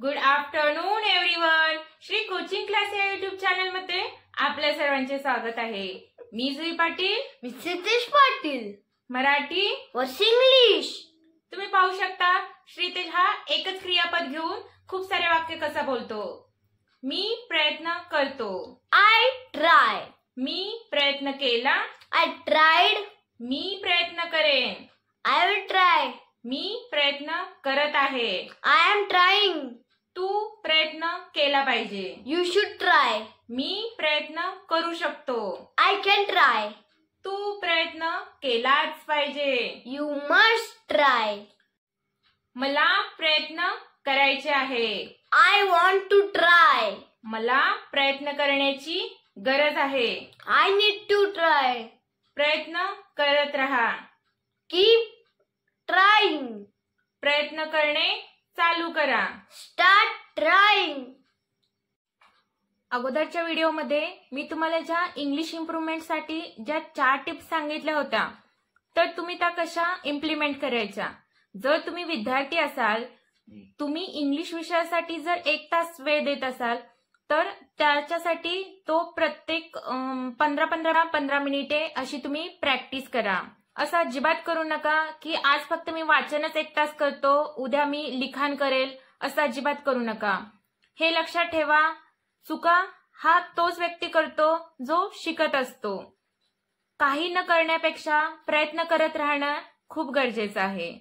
Good afternoon everyone. Shri coaching class या YouTube channel मध्ये आपल्या सर्वांचे स्वागत आहे. मी जुई पाटील. मी सिद्धेश पाटील. मराठी वर्ष इंग्लिश. तुम्ही पाहू शकता श्रीतेज हा एकच क्रियापद घेऊन खूप सारे वाक्य कसा बोलतो. मी प्रयत्न करतो. I try. मी प्रयत्न केला. I tried. मी प्रयत्न करेन. I will try. मी प्रयत्न करत आहे. I am trying. तू प्रयत्न केला पाहिजे. You should try. मी प्रयत्न करू शकतो. I can try. तू प्रयत्न केलाच पाहिजे. You must try. मला प्रयत्न करायचे आहे. I want to try. मला प्रयत्न करण्याची गरज आहे. I need to try. प्रयत्न करत राहा. Keep trying. प्रयत्न करणे चालू करा. Start trying. अगोदरच्या व्हिडिओमध्ये मी तुम्हाला ज्या इंग्लिश इम्प्रूव्हमेंटसाठी ज्या 4 टिप्स सांगितल्या होत्या तर तुम्ही त्या कशा इम्प्लिमेंट करायच्या. जर तुम्ही विद्यार्थी असाल, तुम्ही इंग्लिश विषयासाठी जर 1 तास वेळ देत असाल तर त्याच्यासाठी तो प्रत्येक 15 मिनिटे अशी तुम्ही प्रॅक्टिस करा. असं अजिबात करू नका की आज फक्त मी वाचनच 1 तास करतो, उद्या मी लिखाण करेल, असं अजिबात करू नका. हे लक्षात ठेवा, चुका हा तोच व्यक्ती करतो जो शिकत असतो. काही न करण्यापेक्षा प्रयत्न करत राहणं खूप गरजेचं आहे.